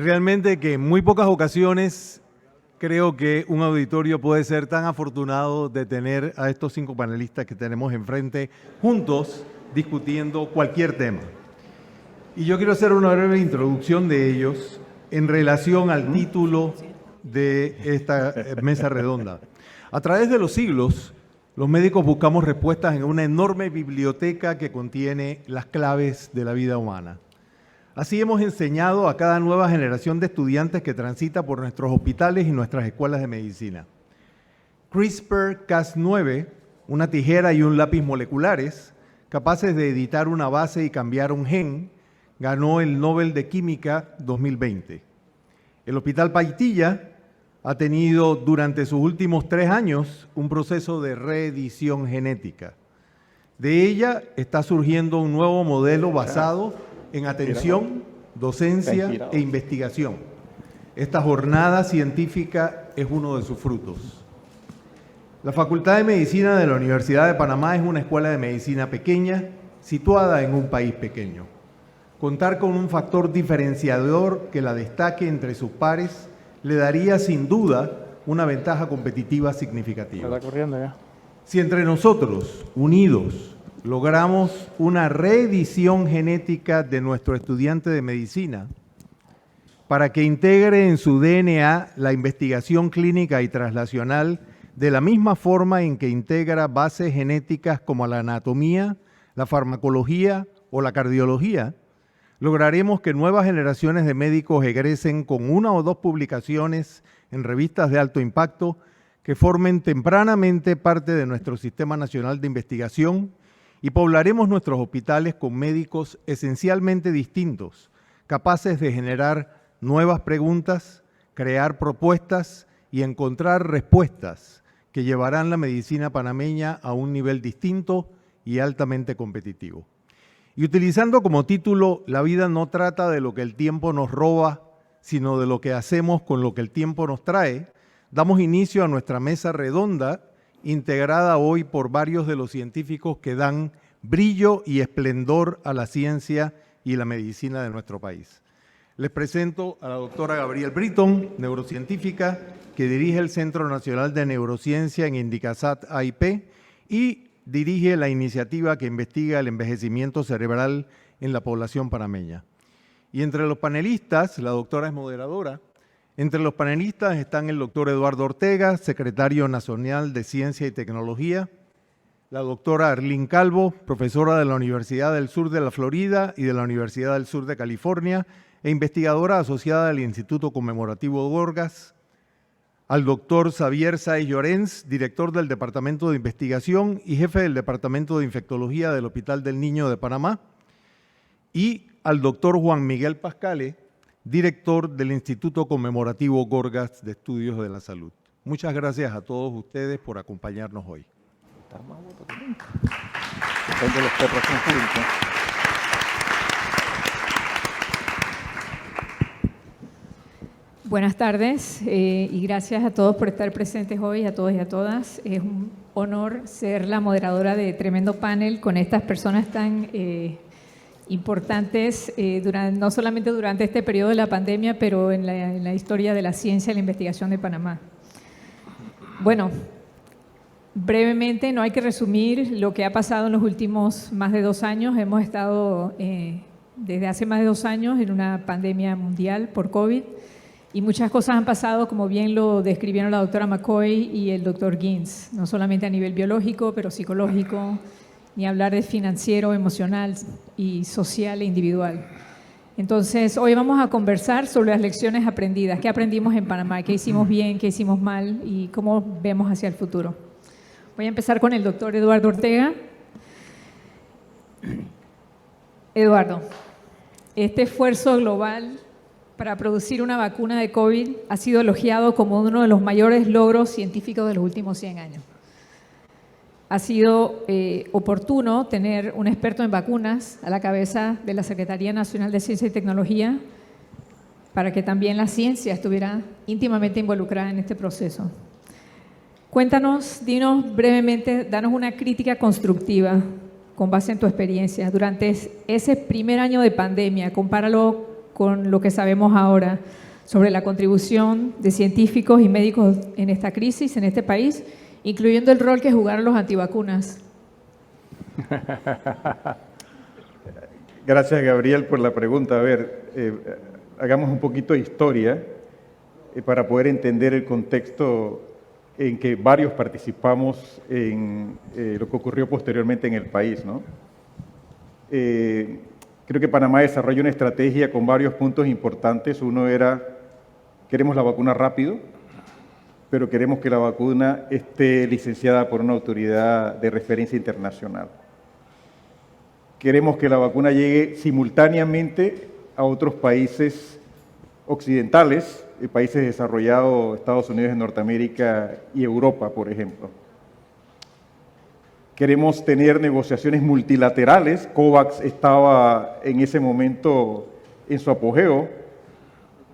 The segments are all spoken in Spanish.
realmente que en muy pocas ocasiones creo que un auditorio puede ser tan afortunado de tener a estos 5 panelistas que tenemos enfrente juntos discutiendo cualquier tema. Y yo quiero hacer una breve introducción de ellos en relación al título de esta mesa redonda. A través de los siglos, los médicos buscamos respuestas en una enorme biblioteca que contiene las claves de la vida humana. Así hemos enseñado a cada nueva generación de estudiantes que transita por nuestros hospitales y nuestras escuelas de medicina. CRISPR-Cas9, una tijera y un lápiz moleculares, capaces de editar una base y cambiar un gen, ganó el Nobel de Química 2020. El Hospital Paitilla ha tenido durante sus últimos 3 años un proceso de reedición genética. De ella está surgiendo un nuevo modelo basado en atención, docencia e investigación. Esta jornada científica es uno de sus frutos. La Facultad de Medicina de la Universidad de Panamá es una escuela de medicina pequeña, situada en un país pequeño. Contar con un factor diferenciador que la destaque entre sus pares le daría sin duda una ventaja competitiva significativa. Está corriendo ya. Si entre nosotros, unidos, logramos una reedición genética de nuestro estudiante de medicina para que integre en su DNA la investigación clínica y translacional de la misma forma en que integra bases genéticas como la anatomía, la farmacología o la cardiología, lograremos que nuevas generaciones de médicos egresen con 1 o 2 publicaciones en revistas de alto impacto que formen tempranamente parte de nuestro Sistema Nacional de Investigación y poblaremos nuestros hospitales con médicos esencialmente distintos, capaces de generar nuevas preguntas, crear propuestas y encontrar respuestas que llevarán la medicina panameña a un nivel distinto y altamente competitivo. Y utilizando como título, la vida no trata de lo que el tiempo nos roba, sino de lo que hacemos con lo que el tiempo nos trae, damos inicio a nuestra mesa redonda, integrada hoy por varios de los científicos que dan brillo y esplendor a la ciencia y la medicina de nuestro país. Les presento a la doctora Gabrielle Britton, neurocientífica, que dirige el Centro Nacional de Neurociencia en Indicasat AIP y dirige la iniciativa que investiga el envejecimiento cerebral en la población panameña. Y entre los panelistas, la doctora es moderadora, entre los panelistas están el doctor Eduardo Ortega, secretario nacional de Ciencia y Tecnología, la doctora Arlene Calvo, profesora de la Universidad del Sur de la Florida y de la Universidad del Sur de California e investigadora asociada al Instituto Conmemorativo Gorgas, al doctor Xavier Sáez Llorens, director del Departamento de Investigación y jefe del Departamento de Infectología del Hospital del Niño de Panamá, y al doctor Juan Miguel Pascale, director del Instituto Conmemorativo Gorgas de Estudios de la Salud. Muchas gracias a todos ustedes por acompañarnos hoy. Buenas tardes y gracias a todos por estar presentes hoy, a todos y a todas. Es un honor ser la moderadora de tremendo panel con estas personas tan importantes, no solamente durante este periodo de la pandemia, pero en la historia de la ciencia y la investigación de Panamá. Bueno, brevemente, no hay que resumir lo que ha pasado en los últimos más de 2 años. Hemos estado desde hace más de 2 años en una pandemia mundial por COVID. Y muchas cosas han pasado, como bien lo describieron la doctora McCoy y el doctor Ginz, no solamente a nivel biológico, pero psicológico, ni hablar de financiero, emocional y social e individual. Entonces, hoy vamos a conversar sobre las lecciones aprendidas, qué aprendimos en Panamá, qué hicimos bien, qué hicimos mal y cómo vemos hacia el futuro. Voy a empezar con el doctor Eduardo Ortega. Eduardo, este esfuerzo global para producir una vacuna de COVID ha sido elogiado como uno de los mayores logros científicos de los últimos 100 años. Ha sido oportuno tener un experto en vacunas a la cabeza de la Secretaría Nacional de Ciencia y Tecnología para que también la ciencia estuviera íntimamente involucrada en este proceso. Cuéntanos, dinos brevemente, danos una crítica constructiva con base en tu experiencia. Durante ese primer año de pandemia, compáralo con lo que sabemos ahora sobre la contribución de científicos y médicos en esta crisis, en este país, incluyendo el rol que jugaron los antivacunas? Gracias, Gabriel, por la pregunta. A ver, hagamos un poquito de historia para poder entender el contexto en que varios participamos en lo que ocurrió posteriormente en el país, ¿no? Creo que Panamá desarrolló una estrategia con varios puntos importantes. Uno era, queremos la vacuna rápido, pero queremos que la vacuna esté licenciada por una autoridad de referencia internacional. Queremos que la vacuna llegue simultáneamente a otros países occidentales, países desarrollados, Estados Unidos de Norteamérica y Europa, por ejemplo. Queremos tener negociaciones multilaterales. COVAX estaba en ese momento en su apogeo,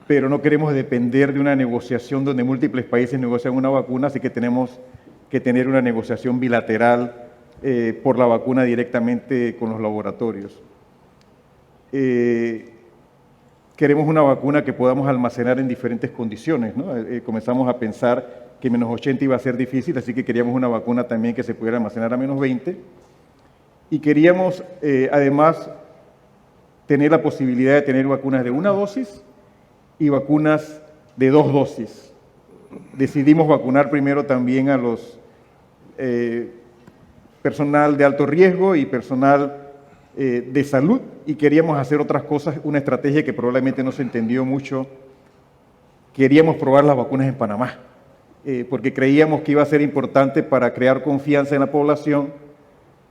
pero no queremos depender de una negociación donde múltiples países negocian una vacuna, así que tenemos que tener una negociación bilateral por la vacuna directamente con los laboratorios. Queremos una vacuna que podamos almacenar en diferentes condiciones, ¿no? Comenzamos a pensar que menos 80 iba a ser difícil, así que queríamos una vacuna también que se pudiera almacenar a menos 20. Y queríamos, además, tener la posibilidad de tener vacunas de 1 dosis y vacunas de 2 dosis. Decidimos vacunar primero también a los personal de alto riesgo y personal de salud, y queríamos hacer otras cosas, una estrategia que probablemente no se entendió mucho. Queríamos probar las vacunas en Panamá, porque creíamos que iba a ser importante para crear confianza en la población,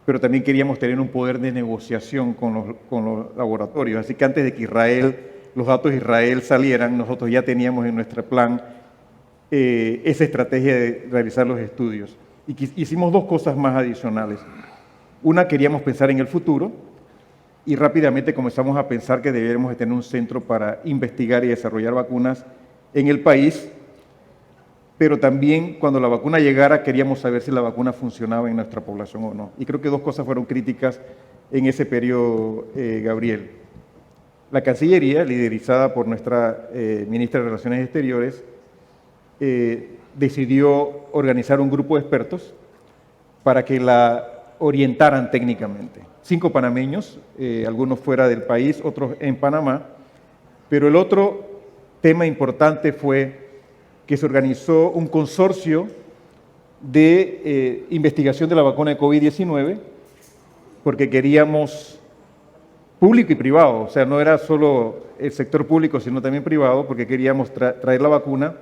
pero también queríamos tener un poder de negociación con los laboratorios. Así que antes de que los datos de Israel salieran, nosotros ya teníamos en nuestro plan esa estrategia de realizar los estudios. Y hicimos 2 cosas más adicionales. Una, queríamos pensar en el futuro, y rápidamente comenzamos a pensar que deberíamos de tener un centro para investigar y desarrollar vacunas en el país, pero también cuando la vacuna llegara queríamos saber si la vacuna funcionaba en nuestra población o no. Y creo que 2 cosas fueron críticas en ese periodo, Gabriel. La Cancillería, liderizada por nuestra ministra de Relaciones Exteriores, decidió organizar un grupo de expertos para que la orientaran técnicamente. 5 panameños, algunos fuera del país, otros en Panamá, pero el otro tema importante fue que se organizó un consorcio de investigación de la vacuna de COVID-19, porque queríamos público y privado, o sea, no era solo el sector público, sino también privado, porque queríamos traer la vacuna,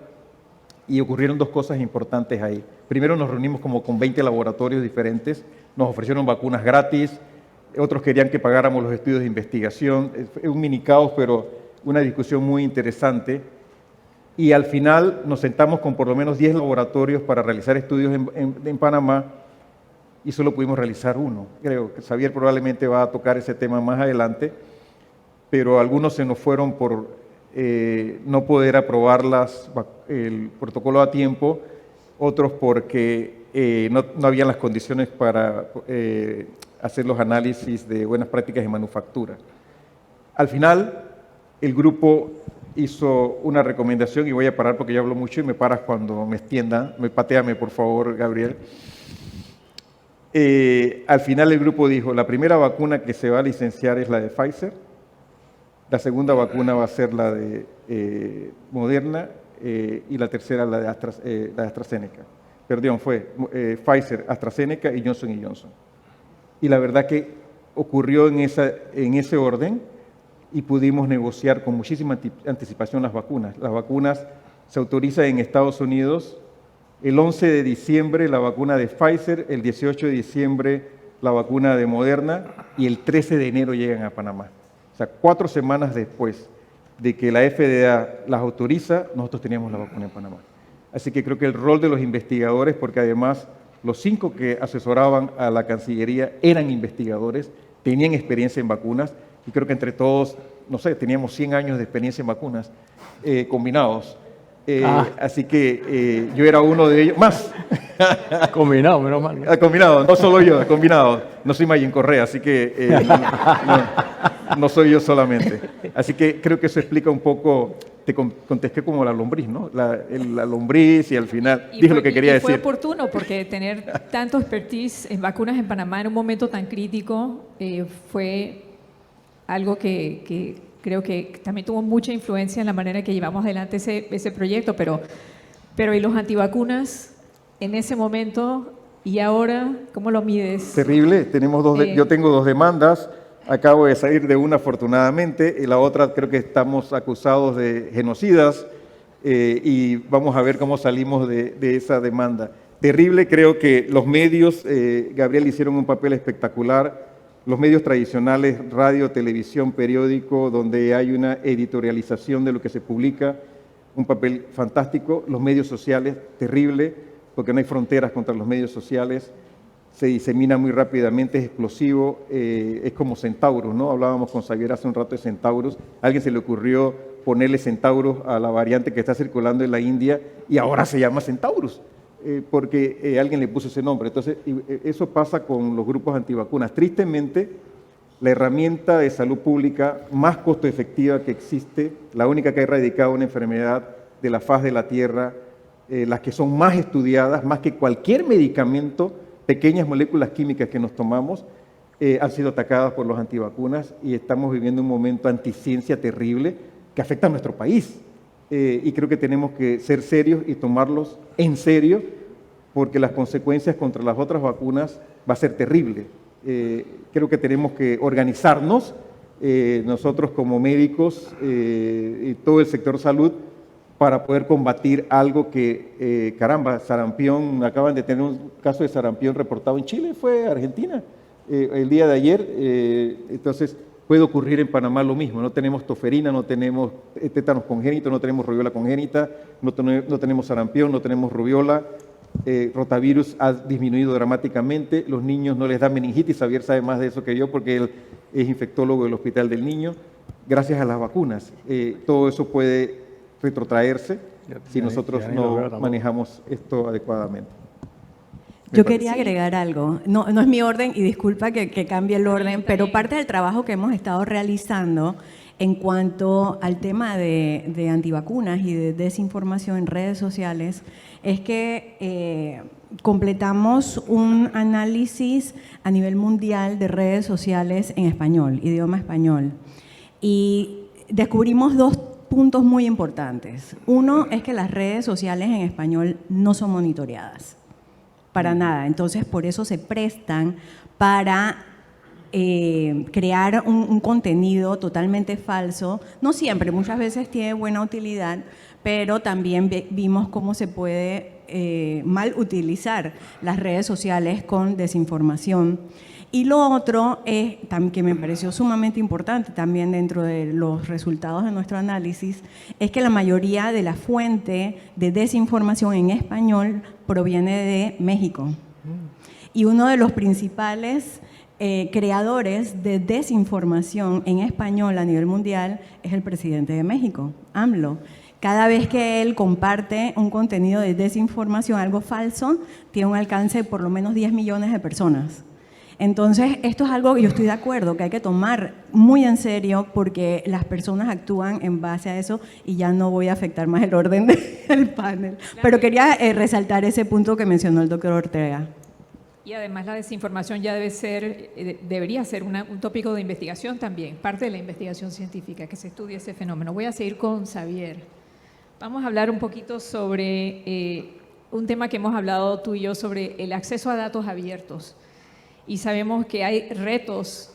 y ocurrieron 2 cosas importantes ahí. Primero, nos reunimos como con 20 laboratorios diferentes, nos ofrecieron vacunas gratis, otros querían que pagáramos los estudios de investigación. Es un mini caos, pero una discusión muy interesante. Y al final nos sentamos con por lo menos 10 laboratorios para realizar estudios en Panamá, y solo pudimos realizar 1. Creo que Xavier probablemente va a tocar ese tema más adelante, pero algunos se nos fueron por no poder aprobar el protocolo a tiempo, otros porque no habían las condiciones para hacer los análisis de buenas prácticas de manufactura. Al final, el grupo hizo una recomendación, y voy a parar porque yo hablo mucho y me paras cuando me extienda, patéame por favor, Gabriel. Al final el grupo dijo, la primera vacuna que se va a licenciar es la de Pfizer, la segunda vacuna va a ser la de Moderna, y la tercera la de AstraZeneca. Perdón, fue Pfizer, AstraZeneca y Johnson & Johnson. Y la verdad que ocurrió en ese orden, y pudimos negociar con muchísima anticipación las vacunas. Las vacunas se autorizan en Estados Unidos el 11 de diciembre la vacuna de Pfizer, el 18 de diciembre la vacuna de Moderna, y el 13 de enero llegan a Panamá. O sea, 4 semanas después de que la FDA las autoriza, nosotros teníamos la vacuna en Panamá. Así que creo que el rol de los investigadores, porque además los 5 que asesoraban a la Cancillería eran investigadores, tenían experiencia en vacunas, y creo que entre todos, no sé, teníamos 100 años de experiencia en vacunas combinados. Así que yo era uno de ellos, más. Combinado, menos mal. Combinado, no solo yo, combinado. No soy Mayen Correa, así que... no. no soy yo solamente. Así que creo que eso explica un poco, te contesté como la lombriz, ¿no? La lombriz y al final dije lo que quería decir. Fue oportuno porque tener tanto expertise en vacunas en Panamá en un momento tan crítico fue algo que creo que también tuvo mucha influencia en la manera en que llevamos adelante ese proyecto, pero ¿y los antivacunas en ese momento y ahora cómo lo mides? Terrible, yo tengo 2 demandas, acabo de salir de una afortunadamente, y la otra creo que estamos acusados de genocidas, y vamos a ver cómo salimos de esa demanda. Terrible, creo que los medios, Gabriel, hicieron un papel espectacular, los medios tradicionales, radio, televisión, periódico, donde hay una editorialización de lo que se publica, un papel fantástico, los medios sociales, terrible, porque no hay fronteras contra los medios sociales, se disemina muy rápidamente, es explosivo, es como Centaurus, ¿no? Hablábamos con Xavier hace un rato de Centaurus, a alguien se le ocurrió ponerle Centaurus a la variante que está circulando en la India y ahora se llama Centaurus, porque alguien le puso ese nombre. Entonces, eso pasa con los grupos antivacunas. Tristemente, la herramienta de salud pública más costo efectiva que existe, la única que ha erradicado una enfermedad de la faz de la Tierra, las que son más estudiadas, más que cualquier medicamento, pequeñas moléculas químicas que nos tomamos, han sido atacadas por los antivacunas y estamos viviendo un momento anticiencia terrible que afecta a nuestro país. Y creo que tenemos que ser serios y tomarlos en serio porque las consecuencias contra las otras vacunas va a ser terrible. Creo que tenemos que organizarnos, nosotros como médicos y todo el sector salud, para poder combatir algo que, caramba, sarampión, acaban de tener un caso de sarampión reportado en Chile, fue Argentina, el día de ayer, entonces puede ocurrir en Panamá lo mismo, no tenemos toferina, no tenemos tétanos congénitos, no tenemos rubiola congénita, no tenemos sarampión, no tenemos rubiola, rotavirus ha disminuido dramáticamente, los niños no les da meningitis, Xavier sabe más de eso que yo porque él es infectólogo del Hospital del Niño, gracias a las vacunas, todo eso puede retrotraerse si nosotros no manejamos esto adecuadamente. Yo quería agregar algo, no es mi orden y disculpa que cambie el orden, pero parte del trabajo que hemos estado realizando en cuanto al tema de antivacunas y de desinformación en redes sociales es que completamos un análisis a nivel mundial de redes sociales en español, idioma español, y descubrimos 2 puntos muy importantes. Uno es que las redes sociales en español no son monitoreadas, para nada. Entonces, por eso se prestan para crear un contenido totalmente falso. No siempre, muchas veces tiene buena utilidad, pero también vimos cómo se puede mal utilizar las redes sociales con desinformación. Y lo otro es, que me pareció sumamente importante también dentro de los resultados de nuestro análisis, es que la mayoría de la fuente de desinformación en español proviene de México. Y uno de los principales creadores de desinformación en español a nivel mundial es el presidente de México, AMLO. Cada vez que él comparte un contenido de desinformación, algo falso, tiene un alcance de por lo menos 10 millones de personas. Entonces, esto es algo que yo estoy de acuerdo, que hay que tomar muy en serio porque las personas actúan en base a eso y ya no voy a afectar más el orden del panel. Pero quería resaltar ese punto que mencionó el doctor Ortega. Y además la desinformación ya debería ser un tópico de investigación también, parte de la investigación científica, que se estudie ese fenómeno. Voy a seguir con Xavier. Vamos a hablar un poquito sobre un tema que hemos hablado tú y yo sobre el acceso a datos abiertos. Y sabemos que hay retos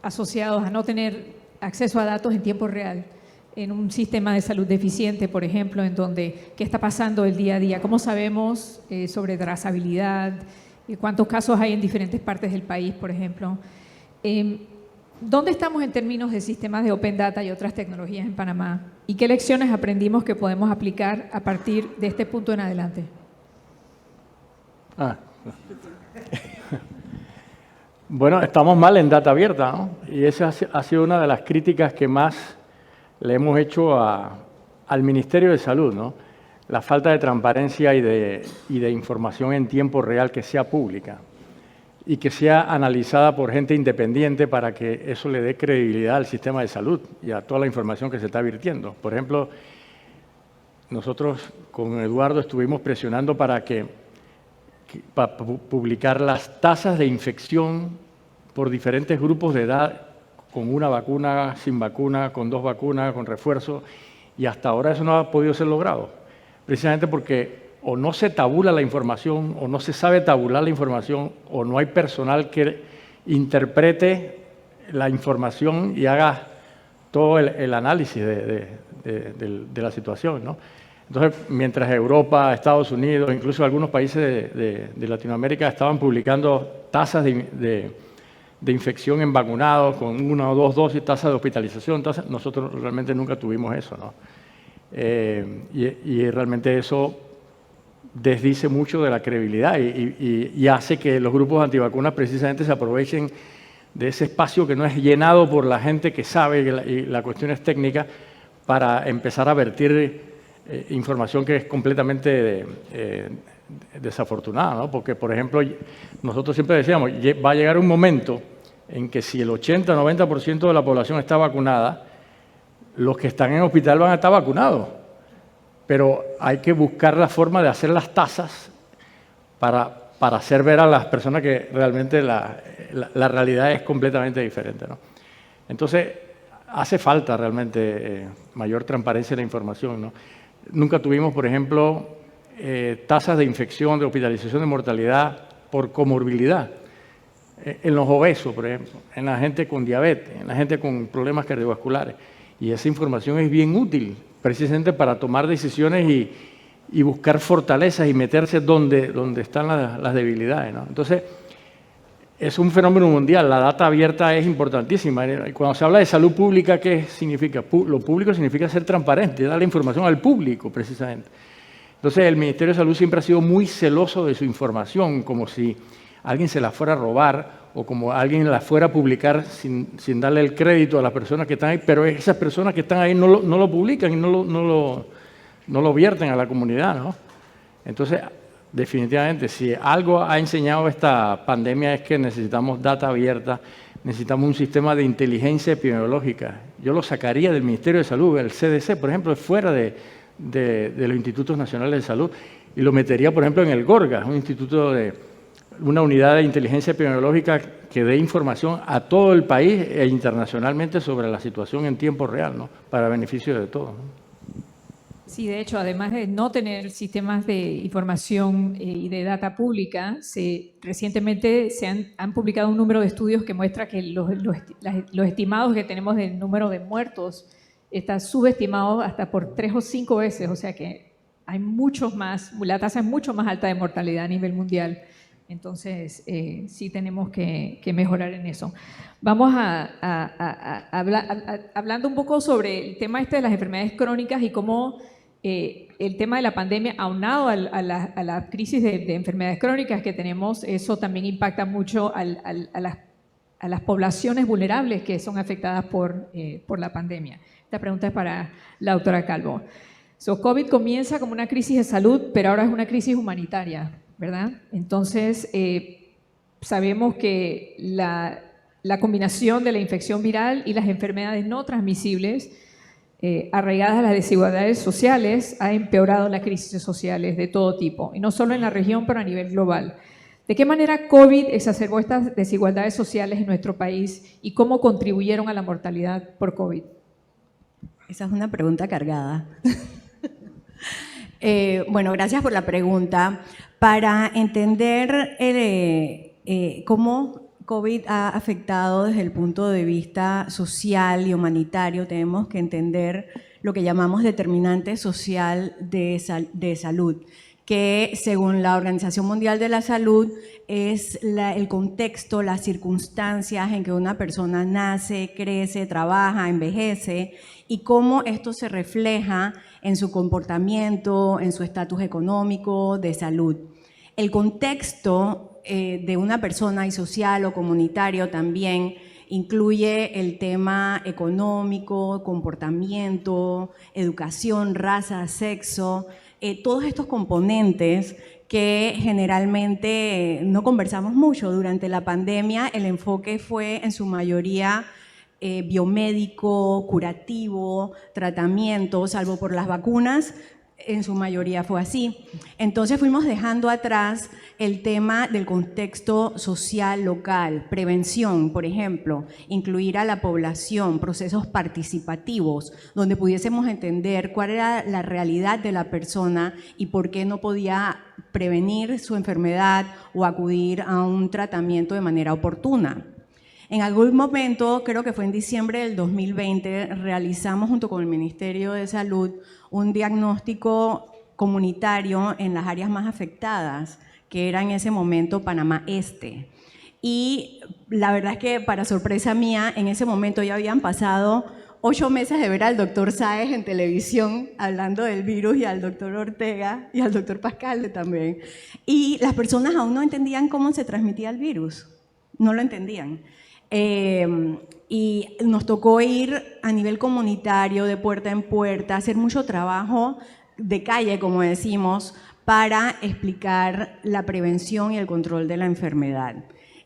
asociados a no tener acceso a datos en tiempo real en un sistema de salud deficiente, por ejemplo, en donde qué está pasando el día a día, cómo sabemos sobre trazabilidad, cuántos casos hay en diferentes partes del país, por ejemplo. ¿Dónde estamos en términos de sistemas de Open Data y otras tecnologías en Panamá? ¿Y qué lecciones aprendimos que podemos aplicar a partir de este punto en adelante? Bueno, estamos mal en data abierta, ¿no? Y esa ha sido una de las críticas que más le hemos hecho al Ministerio de Salud, ¿no? La falta de transparencia y de información en tiempo real que sea pública. y que sea analizada por gente independiente para que eso le dé credibilidad al sistema de salud y a toda la información que se está virtiendo. Por ejemplo, nosotros con Eduardo estuvimos presionando para publicar las tasas de infección por diferentes grupos de edad, con una vacuna, sin vacuna, con 2 vacunas, con refuerzo, y hasta ahora eso no ha podido ser logrado, precisamente porque o no se tabula la información, o no se sabe tabular la información, o no hay personal que interprete la información y haga todo el análisis de la situación, ¿no? Entonces, mientras Europa, Estados Unidos, incluso algunos países de Latinoamérica estaban publicando tasas de infección en vacunados con 1 o 2 dosis, tasas de hospitalización, nosotros realmente nunca tuvimos eso, ¿no? Y realmente eso desdice mucho de la credibilidad y hace que los grupos antivacunas precisamente se aprovechen de ese espacio que no es llenado por la gente que sabe y la cuestión es técnica para empezar a vertir información que es completamente desafortunada, ¿no? Porque, por ejemplo, nosotros siempre decíamos, va a llegar un momento en que si el 80 o 90% de la población está vacunada, los que están en hospital van a estar vacunados. Pero hay que buscar la forma de hacer las tasas para hacer ver a las personas que realmente la realidad es completamente diferente, ¿no? Entonces, hace falta realmente mayor transparencia en la información, ¿no? Nunca tuvimos, por ejemplo, tasas de infección, de hospitalización, de mortalidad por comorbilidad. En los obesos, por ejemplo, en la gente con diabetes, en la gente con problemas cardiovasculares. Y esa información es bien útil, precisamente para tomar decisiones y buscar fortalezas y meterse donde están las debilidades, ¿no? Entonces, es un fenómeno mundial, la data abierta es importantísima. Cuando se habla de salud pública, ¿qué significa? Lo público significa ser transparente, dar la información al público, precisamente. Entonces, el Ministerio de Salud siempre ha sido muy celoso de su información, como si alguien se la fuera a robar o como alguien la fuera a publicar sin darle el crédito a las personas que están ahí, pero esas personas que están ahí no lo publican y no lo vierten a la comunidad, ¿no? Entonces, definitivamente, si algo ha enseñado esta pandemia es que necesitamos data abierta, necesitamos un sistema de inteligencia epidemiológica. Yo lo sacaría del Ministerio de Salud, el CDC, por ejemplo, fuera de los institutos nacionales de salud, y lo metería, por ejemplo, en el GORGA, una unidad de inteligencia epidemiológica que dé información a todo el país e internacionalmente sobre la situación en tiempo real, ¿no? Para beneficio de todos, ¿no? Sí, de hecho, además de no tener sistemas de información y de data pública, recientemente se han publicado un número de estudios que muestra que los estimados que tenemos del número de muertos está subestimado hasta por 3 o 5 veces, o sea que hay muchos más, la tasa es mucho más alta de mortalidad a nivel mundial. Entonces, sí tenemos que mejorar en eso. Vamos hablando un poco sobre el tema de las enfermedades crónicas y cómo el tema de la pandemia, aunado a la crisis de enfermedades crónicas que tenemos, eso también impacta mucho a las poblaciones vulnerables que son afectadas por la pandemia. Esta pregunta es para la doctora Calvo. COVID comienza como una crisis de salud, pero ahora es una crisis humanitaria, ¿verdad? Entonces, sabemos que la combinación de la infección viral y las enfermedades no transmisibles arraigadas a las desigualdades sociales ha empeorado las crisis sociales de todo tipo, y no solo en la región, pero a nivel global. ¿De qué manera COVID exacerbó estas desigualdades sociales en nuestro país y cómo contribuyeron a la mortalidad por COVID? Esa es una pregunta cargada. Bueno, gracias por la pregunta. Para entender cómo COVID ha afectado desde el punto de vista social y humanitario, tenemos que entender lo que llamamos determinante social de salud, que según la Organización Mundial de la Salud es el contexto, las circunstancias en que una persona nace, crece, trabaja, envejece y cómo esto se refleja en su comportamiento, en su estatus económico, de salud. El contexto de una persona y social o comunitario también incluye el tema económico, comportamiento, educación, raza, sexo, todos estos componentes que generalmente no conversamos mucho. Durante la pandemia el enfoque fue en su mayoría biomédico, curativo, tratamiento, salvo por las vacunas, en su mayoría fue así. Entonces fuimos dejando atrás el tema del contexto social local, prevención, por ejemplo, incluir a la población, procesos participativos, donde pudiésemos entender cuál era la realidad de la persona y por qué no podía prevenir su enfermedad o acudir a un tratamiento de manera oportuna. En algún momento, creo que fue en diciembre del 2020, realizamos junto con el Ministerio de Salud un diagnóstico comunitario en las áreas más afectadas, que era en ese momento Panamá Este. Y la verdad es que, para sorpresa mía, en ese momento ya habían pasado 8 meses de ver al doctor Sáez en televisión hablando del virus y al doctor Ortega y al doctor Pascal también. Y las personas aún no entendían cómo se transmitía el virus, no lo entendían. Y nos tocó ir a nivel comunitario, de puerta en puerta, hacer mucho trabajo de calle, como decimos, para explicar la prevención y el control de la enfermedad.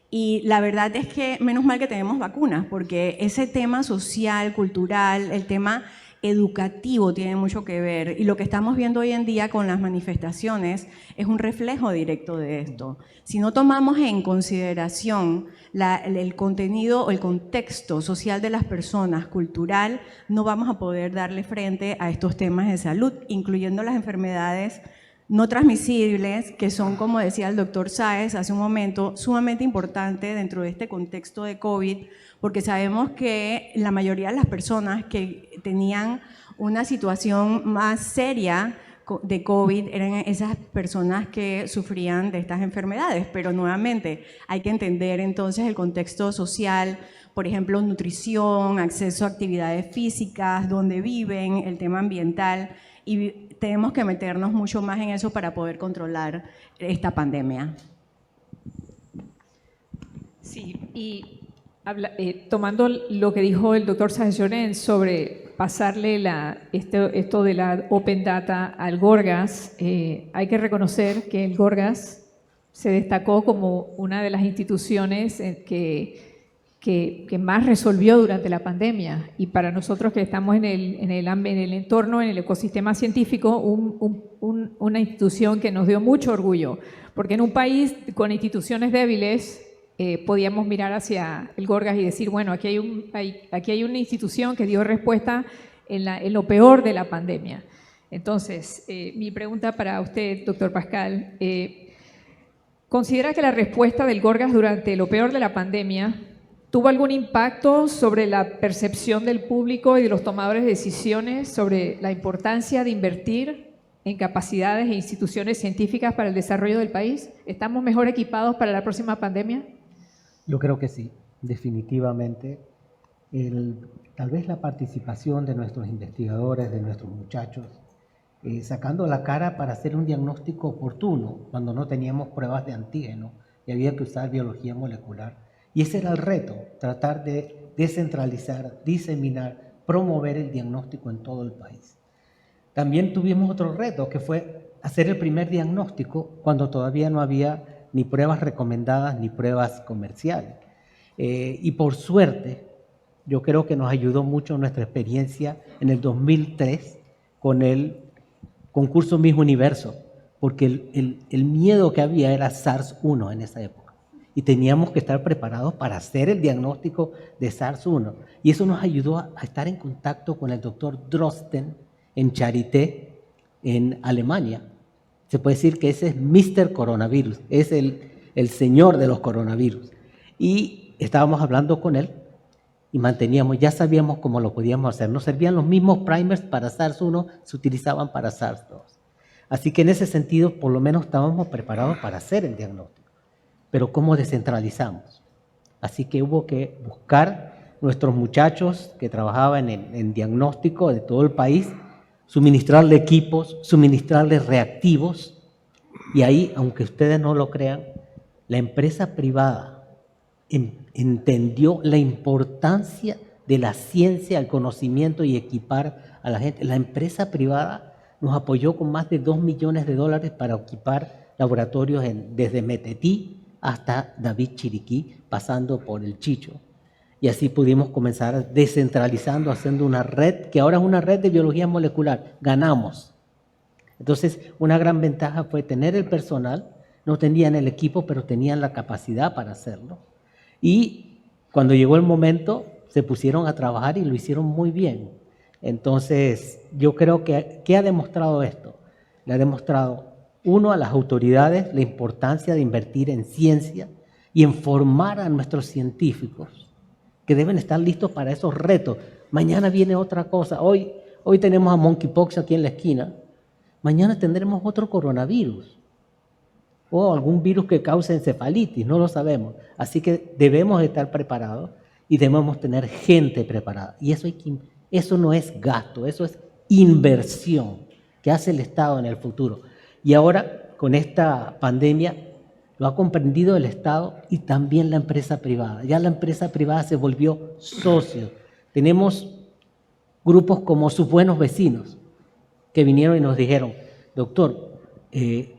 Y la verdad es que menos mal que tenemos vacunas, porque ese tema social, cultural, el tema educativo tiene mucho que ver, y lo que estamos viendo hoy en día con las manifestaciones es un reflejo directo de esto. Si no tomamos en consideración el contenido o el contexto social de las personas, cultural, no vamos a poder darle frente a estos temas de salud, incluyendo las enfermedades no transmisibles, que son, como decía el doctor Sáez hace un momento, sumamente importante dentro de este contexto de COVID, porque sabemos que la mayoría de las personas que tenían una situación más seria de COVID eran esas personas que sufrían de estas enfermedades, pero nuevamente hay que entender entonces el contexto social, por ejemplo, nutrición, acceso a actividades físicas, dónde viven, el tema ambiental, y tenemos que meternos mucho más en eso para poder controlar esta pandemia. Sí, y tomando lo que dijo el doctor Sáez Llorens sobre pasarle esto de la Open Data al Gorgas, hay que reconocer que el Gorgas se destacó como una de las instituciones que más resolvió durante la pandemia, y para nosotros que estamos en el entorno, en el ecosistema científico, una institución que nos dio mucho orgullo, porque en un país con instituciones débiles podíamos mirar hacia el Gorgas y decir, bueno, aquí hay una institución que dio respuesta en lo peor de la pandemia. Entonces, mi pregunta para usted, doctor Pascal, ¿considera que la respuesta del Gorgas durante lo peor de la pandemia tuvo algún impacto sobre la percepción del público y de los tomadores de decisiones sobre la importancia de invertir en capacidades e instituciones científicas para el desarrollo del país? ¿Estamos mejor equipados para la próxima pandemia? Yo creo que sí, definitivamente. Tal vez la participación de nuestros investigadores, de nuestros muchachos, sacando la cara para hacer un diagnóstico oportuno cuando no teníamos pruebas de antígeno y había que usar biología molecular. Y ese era el reto, tratar de descentralizar, diseminar, promover el diagnóstico en todo el país. También tuvimos otro reto, que fue hacer el primer diagnóstico cuando todavía no había ni pruebas recomendadas ni pruebas comerciales. Y por suerte, yo creo que nos ayudó mucho nuestra experiencia en el 2003 con el concurso Miss Universo, porque el miedo que había era SARS-1 en esa época. Y teníamos que estar preparados para hacer el diagnóstico de SARS-1. Y eso nos ayudó a estar en contacto con el doctor Drosten en Charité, en Alemania. Se puede decir que ese es Mr. Coronavirus, es el señor de los coronavirus. Y estábamos hablando con él y ya sabíamos cómo lo podíamos hacer. Nos servían los mismos primers para SARS-1, se utilizaban para SARS-2. Así que en ese sentido, por lo menos estábamos preparados para hacer el diagnóstico. Pero ¿cómo descentralizamos? Así que hubo que buscar nuestros muchachos que trabajaban en diagnóstico de todo el país, suministrarle equipos, suministrarle reactivos, y ahí, aunque ustedes no lo crean, la empresa privada entendió la importancia de la ciencia, el conocimiento y equipar a la gente. La empresa privada nos apoyó con más de $2 millones para equipar laboratorios desde Metetí hasta David Chiriquí, pasando por el Chicho. Y así pudimos comenzar descentralizando, haciendo una red, que ahora es una red de biología molecular. Ganamos. Entonces, una gran ventaja fue tener el personal, no tenían el equipo, pero tenían la capacidad para hacerlo. Y cuando llegó el momento, se pusieron a trabajar y lo hicieron muy bien. Entonces, yo creo que ¿qué ha demostrado esto? Le ha demostrado, uno, a las autoridades la importancia de invertir en ciencia y en formar a nuestros científicos, que deben estar listos para esos retos. Mañana viene otra cosa. Hoy tenemos a monkeypox aquí en la esquina. Mañana tendremos otro coronavirus o algún virus que cause encefalitis, no lo sabemos. Así que debemos estar preparados y debemos tener gente preparada. Y eso no es gasto, eso es inversión que hace el Estado en el futuro. Y ahora, con esta pandemia, lo ha comprendido el Estado y también la empresa privada. Ya la empresa privada se volvió socio. Tenemos grupos como sus buenos vecinos que vinieron y nos dijeron, doctor,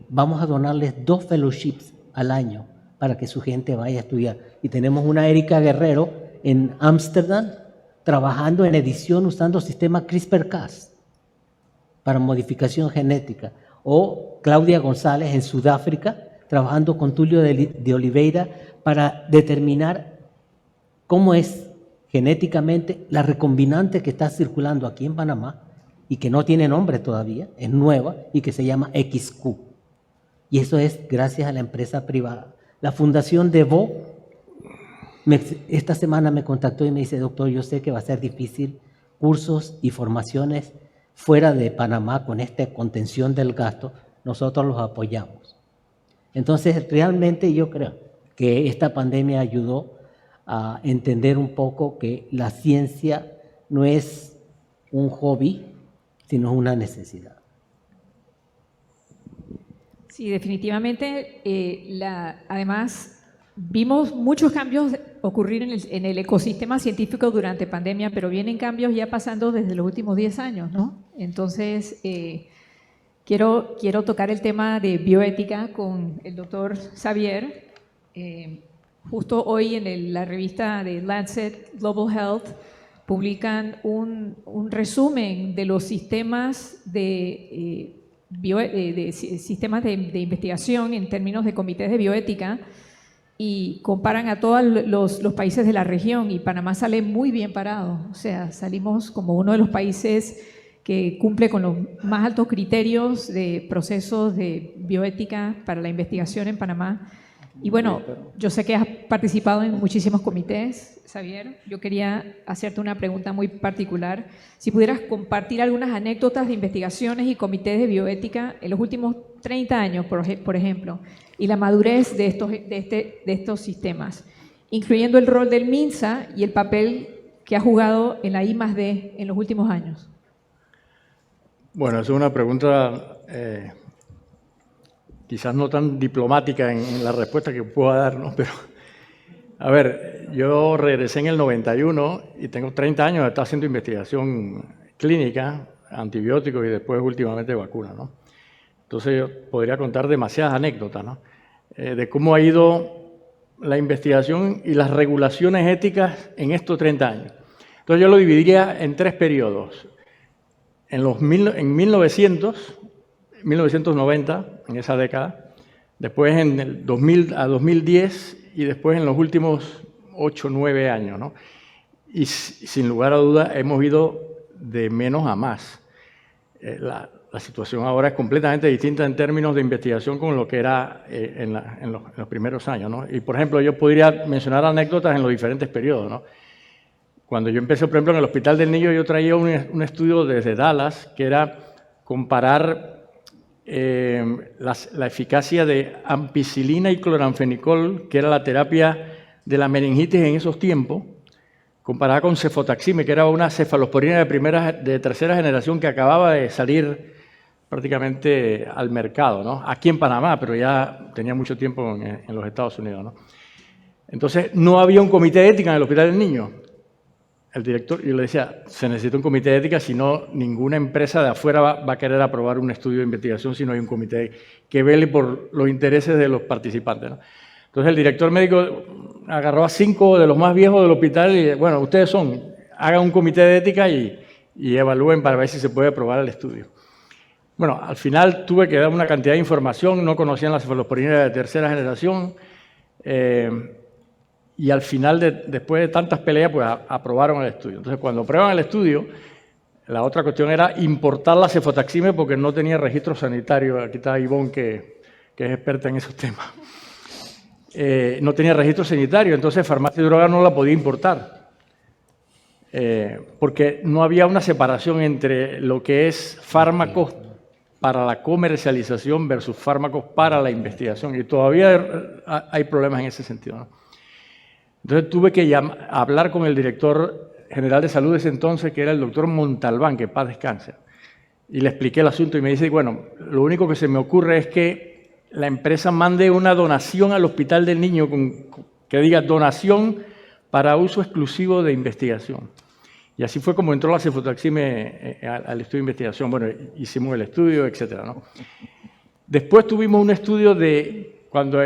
vamos a donarles 2 fellowships al año para que su gente vaya a estudiar. Y tenemos una Erika Guerrero en Ámsterdam trabajando en edición usando sistema CRISPR-Cas para modificación genética. O Claudia González en Sudáfrica trabajando con Tulio de Oliveira para determinar cómo es genéticamente la recombinante que está circulando aquí en Panamá y que no tiene nombre todavía, es nueva y que se llama XQ. Y eso es gracias a la empresa privada. La Fundación Devo esta semana me contactó y me dice, doctor, yo sé que va a ser difícil cursos y formaciones fuera de Panamá con esta contención del gasto, nosotros los apoyamos. Entonces, realmente yo creo que esta pandemia ayudó a entender un poco que la ciencia no es un hobby, sino una necesidad. Sí, definitivamente. Además, vimos muchos cambios ocurrir en el ecosistema científico durante pandemia, pero vienen cambios ya pasando desde los últimos 10 años, ¿no? Entonces, quiero tocar el tema de bioética con el doctor Xavier. Justo hoy en la revista de Lancet Global Health publican un resumen de los sistemas de investigación en términos de comités de bioética y comparan a todos los países de la región y Panamá sale muy bien parado. O sea, salimos como uno de los países que cumple con los más altos criterios de procesos de bioética para la investigación en Panamá. Y bueno, yo sé que has participado en muchísimos comités, Xavier. Yo quería hacerte una pregunta muy particular. Si pudieras compartir algunas anécdotas de investigaciones y comités de bioética en los últimos 30 años, por ejemplo, y la madurez de estos sistemas, incluyendo el rol del MINSA y el papel que ha jugado en la I+D en los últimos años. Bueno, es una pregunta quizás no tan diplomática en la respuesta que pueda dar, ¿no? Pero, a ver, yo regresé en el 91 y tengo 30 años de estar haciendo investigación clínica, antibióticos y después últimamente vacunas, ¿no? Entonces yo podría contar demasiadas anécdotas, ¿no? De cómo ha ido la investigación y las regulaciones éticas en estos 30 años. Entonces yo lo dividiría en 3 periodos. En 1990, en esa década, después en el 2000 a 2010 y después en los últimos 8 o 9 años, ¿no? Y sin lugar a dudas hemos ido de menos a más. La situación ahora es completamente distinta en términos de investigación con lo que era en los primeros años, ¿no? Y, por ejemplo, yo podría mencionar anécdotas en los diferentes periodos, ¿no? Cuando yo empecé, por ejemplo, en el Hospital del Niño, yo traía un estudio desde Dallas, que era comparar la eficacia de ampicilina y cloranfenicol, que era la terapia de la meningitis en esos tiempos, comparada con cefotaxime, que era una cefalosporina de tercera generación que acababa de salir prácticamente al mercado, ¿no? Aquí en Panamá, pero ya tenía mucho tiempo en los Estados Unidos, ¿no? Entonces, no había un comité de ética en el Hospital del Niño. el director, yo le decía, se necesita un comité de ética, si no, ninguna empresa de afuera va a querer aprobar un estudio de investigación si no hay un comité que vele por los intereses de los participantes, ¿no? Entonces el director médico agarró a 5 de los más viejos del hospital y, bueno, ustedes hagan un comité de ética y evalúen para ver si se puede aprobar el estudio. Bueno, al final tuve que dar una cantidad de información, no conocían la cefalosporina de tercera generación, y al final, después de tantas peleas, pues aprobaron el estudio. Entonces, cuando aprueban el estudio, la otra cuestión era importar la cefotaxime porque no tenía registro sanitario. Aquí está Ivonne, que es experta en esos temas. No tenía registro sanitario, entonces Farmacia y Drogas no la podía importar. Porque no había una separación entre lo que es fármacos para la comercialización versus fármacos para la investigación. Y todavía hay problemas en ese sentido, ¿no? Entonces tuve que hablar con el director general de salud de ese entonces, que era el doctor Montalbán, que paz descanse. Y le expliqué el asunto y me dice, bueno, lo único que se me ocurre es que la empresa mande una donación al Hospital del Niño que diga donación para uso exclusivo de investigación. Y así fue como entró la cefotaxime al estudio de investigación. Bueno, hicimos el estudio, etcétera, ¿no? Después tuvimos un estudio de cuando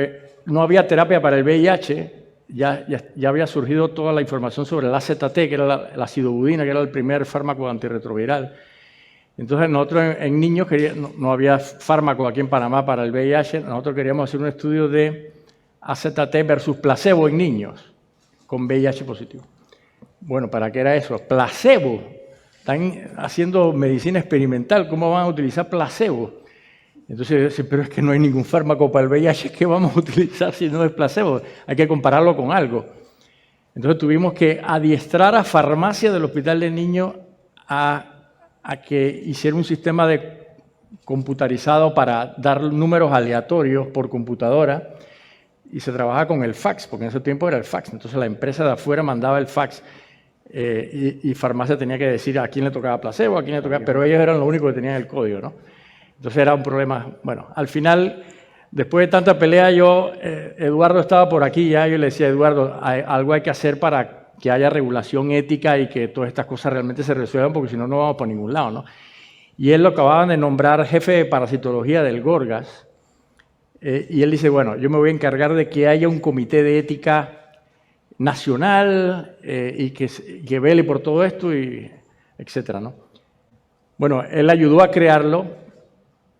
no había terapia para el VIH, ya había surgido toda la información sobre el AZT, que era la acidobudina, que era el primer fármaco antirretroviral. Entonces nosotros en niños no había fármaco aquí en Panamá para el VIH, nosotros queríamos hacer un estudio de AZT versus placebo en niños con VIH positivo. Bueno, ¿para qué era eso? Placebo. Están haciendo medicina experimental, ¿cómo van a utilizar placebo? Entonces yo decía, pero es que no hay ningún fármaco para el VIH, ¿qué vamos a utilizar si no es placebo? Hay que compararlo con algo. Entonces tuvimos que adiestrar a farmacia del Hospital del Niño a que hiciera un sistema computarizado para dar números aleatorios por computadora y se trabajaba con el fax, porque en ese tiempo era el fax. Entonces la empresa de afuera mandaba el fax y farmacia tenía que decir a quién le tocaba placebo, a quién le tocaba, pero ellos eran los únicos que tenían el código, ¿no? Entonces era un problema. Bueno, al final, después de tanta pelea, Eduardo estaba por aquí ya, yo le decía, Eduardo, algo hay que hacer para que haya regulación ética y que todas estas cosas realmente se resuelvan, porque si no, no vamos por ningún lado, ¿no? Y él lo acababan de nombrar jefe de parasitología del Gorgas, y él dice, bueno, yo me voy a encargar de que haya un comité de ética nacional y que vele por todo esto, y etcétera, ¿no? Bueno, él ayudó a crearlo,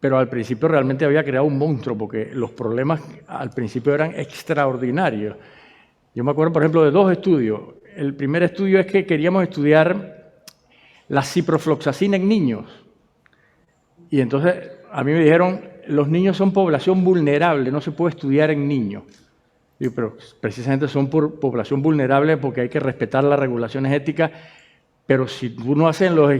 pero al principio realmente había creado un monstruo, porque los problemas al principio eran extraordinarios. Yo me acuerdo, por ejemplo, de 2 estudios. El primer estudio es que queríamos estudiar la ciprofloxacina en niños. Y entonces a mí me dijeron, los niños son población vulnerable, no se puede estudiar en niños. Y, pero precisamente son por población vulnerable porque hay que respetar las regulaciones éticas. Pero si tú no haces los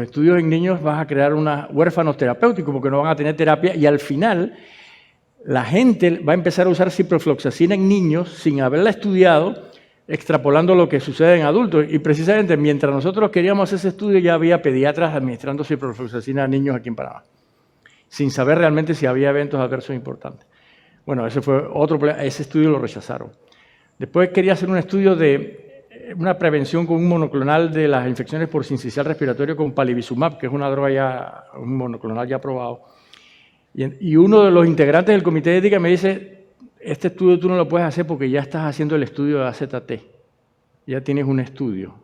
estudios en niños, vas a crear unos huérfanos terapéuticos porque no van a tener terapia y al final la gente va a empezar a usar ciprofloxacina en niños sin haberla estudiado, extrapolando lo que sucede en adultos. Y precisamente mientras nosotros queríamos ese estudio ya había pediatras administrando ciprofloxacina a niños aquí en Panamá, sin saber realmente si había eventos adversos importantes. Bueno, ese fue otro problema, ese estudio lo rechazaron. Después quería hacer un estudio de una prevención con un monoclonal de las infecciones por sincicial respiratorio con palivizumab, que es una droga un monoclonal ya aprobado. Y uno de los integrantes del comité de ética me dice, este estudio tú no lo puedes hacer porque ya estás haciendo el estudio de AZT. Ya tienes un estudio,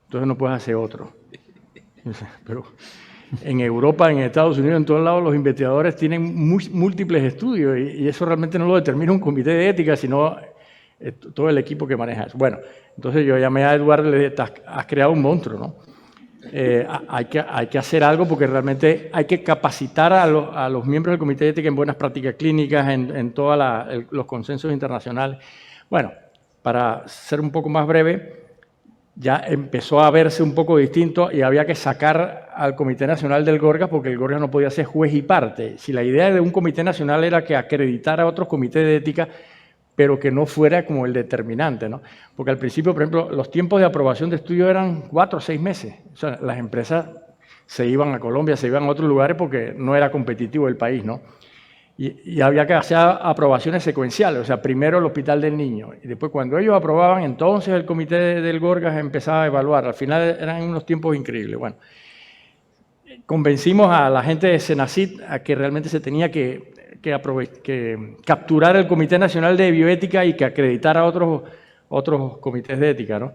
entonces no puedes hacer otro. Pero en Europa, en Estados Unidos, en todos lados, los investigadores tienen múltiples estudios y eso realmente no lo determina un comité de ética, sino todo el equipo que maneja eso. Bueno, entonces yo llamé a Eduardo y le dije, has creado un monstruo, ¿no? Hay que hacer algo porque realmente hay que capacitar a los miembros del comité de ética en buenas prácticas clínicas, en todos los consensos internacionales. Bueno, para ser un poco más breve, ya empezó a verse un poco distinto y había que sacar al Comité Nacional del Gorgas porque el Gorgas no podía ser juez y parte. Si la idea de un comité nacional era que acreditara a otros comités de ética, pero que no fuera como el determinante, ¿no? Porque al principio, por ejemplo, los tiempos de aprobación de estudio eran 4 o 6 meses. O sea, las empresas se iban a Colombia, se iban a otros lugares porque no era competitivo el país, ¿no? y había que hacer aprobaciones secuenciales, o sea, primero el Hospital del Niño, y después cuando ellos aprobaban, entonces el comité del Gorgas empezaba a evaluar. Al final eran unos tiempos increíbles. Bueno, convencimos a la gente de Senacid a que realmente se tenía que capturar el Comité Nacional de Bioética y que acreditara otros comités de ética, ¿no?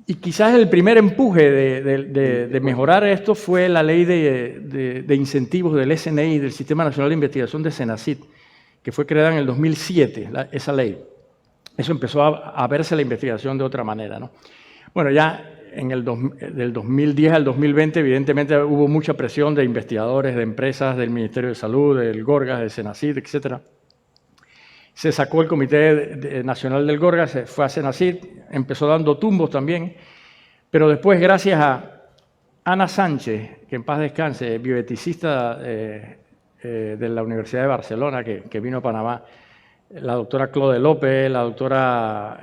Y quizás el primer empuje de mejorar esto fue la ley de incentivos del SNI, del Sistema Nacional de Investigación de Senacid, que fue creada en el 2007, esa ley. Eso empezó a verse la investigación de otra manera, ¿no? Bueno, ya del 2010 al 2020, evidentemente hubo mucha presión de investigadores, de empresas, del Ministerio de Salud, del Gorgas, del Senacid, etc. Se sacó el Comité Nacional del Gorgas, se fue a Senacid, empezó dando tumbos también, pero después, gracias a Ana Sánchez, que en paz descanse, bioeticista de la Universidad de Barcelona, que vino a Panamá, la doctora Claude López, la doctora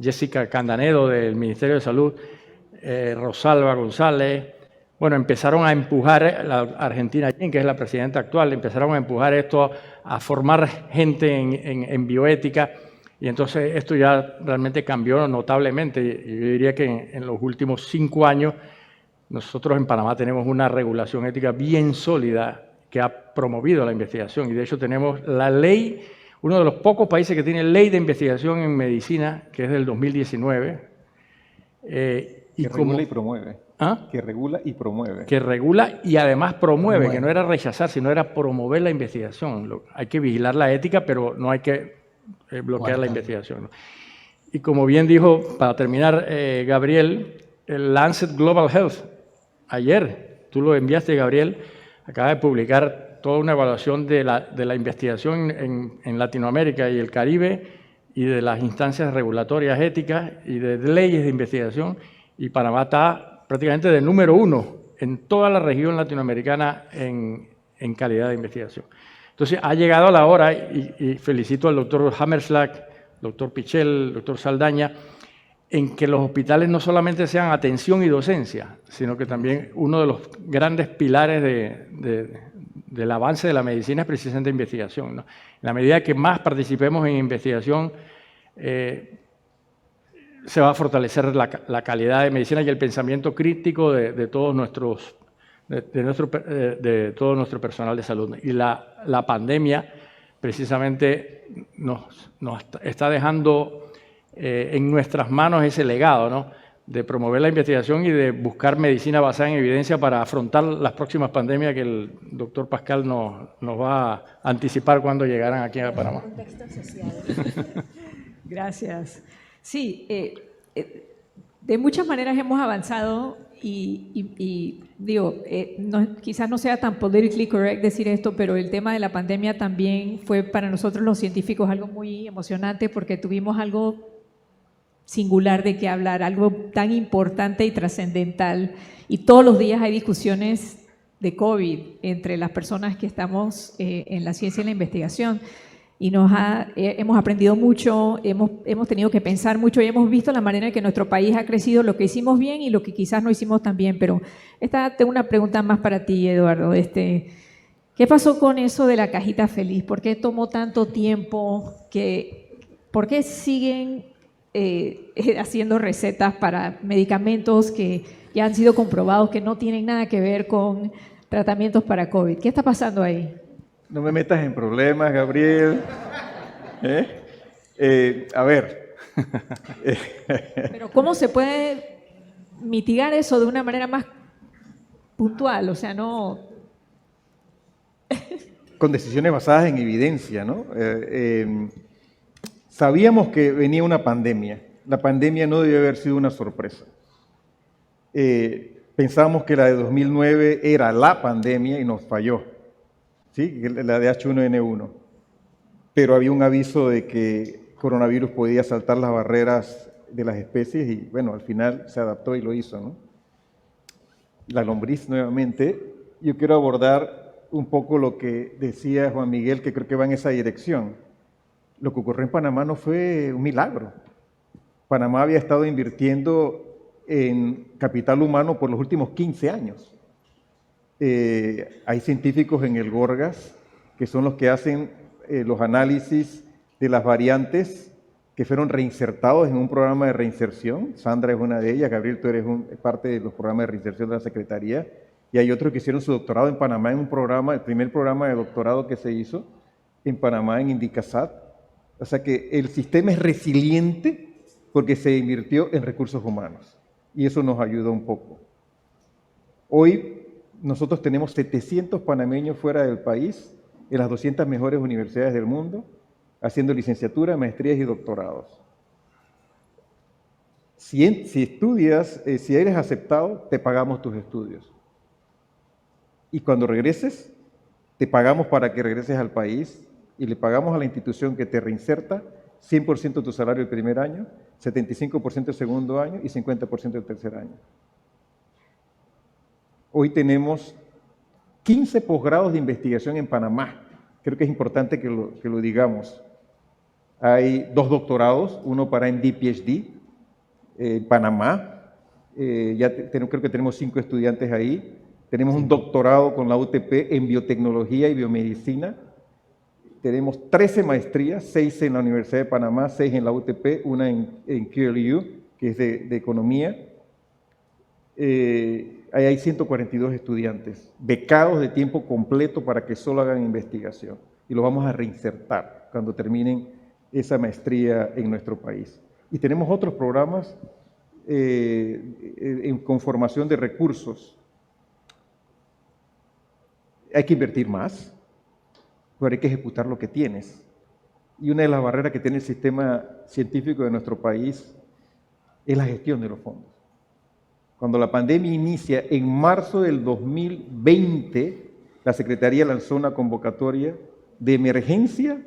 Jessica Candanedo del Ministerio de Salud, Rosalba González, bueno, empezaron a empujar, la Argentina, que es la presidenta actual, empezaron a empujar esto, a formar gente en bioética, y entonces esto ya realmente cambió notablemente. Yo diría que en los últimos 5 años nosotros en Panamá tenemos una regulación ética bien sólida que ha promovido la investigación, y de hecho tenemos la ley, uno de los pocos países que tiene ley de investigación en medicina, que es del 2019. Que regula y promueve. ¿Ah? Que regula y promueve. Que regula y además promueve, que no era rechazar, sino era promover la investigación. Hay que vigilar la ética, pero no hay que bloquear la investigación, ¿no? Y como bien dijo, para terminar, Gabriel, el Lancet Global Health, ayer, tú lo enviaste, Gabriel, acaba de publicar toda una evaluación de la investigación en Latinoamérica y el Caribe, y de las instancias regulatorias éticas y de leyes de investigación, y Panamá está prácticamente de número 1 en toda la región latinoamericana en calidad de investigación. Entonces, ha llegado la hora, y felicito al doctor Hammerschlag, doctor Pichel, doctor Saldaña, en que los hospitales no solamente sean atención y docencia, sino que también uno de los grandes pilares del avance de la medicina es precisamente investigación, ¿no? En la medida que más participemos en investigación, se va a fortalecer la calidad de medicina y el pensamiento crítico de todo nuestro personal de salud. Y la pandemia precisamente nos está dejando en nuestras manos ese legado, ¿no?, de promover la investigación y de buscar medicina basada en evidencia para afrontar las próximas pandemias que el doctor Pascal nos va a anticipar cuando llegaran aquí a Panamá. Gracias. Sí, de muchas maneras hemos avanzado y digo, quizás no sea tan politically correct decir esto, pero el tema de la pandemia también fue para nosotros los científicos algo muy emocionante, porque tuvimos algo singular de qué hablar, algo tan importante y trascendental, y todos los días hay discusiones de COVID entre las personas que estamos en la ciencia y la investigación. Y hemos aprendido mucho, hemos tenido que pensar mucho y hemos visto la manera en que nuestro país ha crecido, lo que hicimos bien y lo que quizás no hicimos tan bien. Pero tengo una pregunta más para ti, Eduardo. ¿Qué pasó con eso de la cajita feliz? ¿Por qué tomó tanto tiempo? ¿Por qué siguen haciendo recetas para medicamentos que ya han sido comprobados que no tienen nada que ver con tratamientos para COVID? ¿Qué está pasando ahí? No me metas en problemas, Gabriel. A ver. Pero ¿cómo se puede mitigar eso de una manera más puntual? O sea, no... Con decisiones basadas en evidencia, ¿no? Sabíamos que venía una pandemia. La pandemia no debió haber sido una sorpresa. Pensábamos que la de 2009 era la pandemia y nos falló. ¿Sí? La de H1N1, pero había un aviso de que coronavirus podía saltar las barreras de las especies y bueno, al final se adaptó y lo hizo, ¿no? La lombriz nuevamente, yo quiero abordar un poco lo que decía Juan Miguel, que creo que va en esa dirección. Lo que ocurrió en Panamá no fue un milagro. Panamá había estado invirtiendo en capital humano por los últimos 15 años. Hay científicos en el Gorgas que son los que hacen los análisis de las variantes que fueron reinsertados en un programa de reinserción. Sandra es una de ellas, Gabriel, tú eres parte de los programas de reinserción de la Secretaría, y hay otros que hicieron su doctorado en Panamá en un programa, el primer programa de doctorado que se hizo en Panamá, en Indicasat. O sea que el sistema es resiliente porque se invirtió en recursos humanos, y eso nos ayuda un poco. Hoy nosotros tenemos 700 panameños fuera del país, en las 200 mejores universidades del mundo, haciendo licenciatura, maestrías y doctorados. Si estudias, si eres aceptado, te pagamos tus estudios. Y cuando regreses, te pagamos para que regreses al país y le pagamos a la institución que te reinserta 100% de tu salario el primer año, 75% el segundo año y 50% el tercer año. Hoy tenemos 15 posgrados de investigación en Panamá. Creo que es importante que lo digamos. Hay 2 doctorados, uno para MD, PhD, en Panamá. Creo que tenemos 5 estudiantes ahí. Tenemos un doctorado con la UTP en biotecnología y biomedicina. Tenemos 13 maestrías, 6 en la Universidad de Panamá, 6 en la UTP, una en QLU, que es de economía. Ahí hay 142 estudiantes, becados de tiempo completo para que solo hagan investigación. Y los vamos a reinsertar cuando terminen esa maestría en nuestro país. Y tenemos otros programas con formación de recursos. Hay que invertir más, pero hay que ejecutar lo que tienes. Y una de las barreras que tiene el sistema científico de nuestro país es la gestión de los fondos. Cuando la pandemia inicia, en marzo del 2020, la Secretaría lanzó una convocatoria de emergencia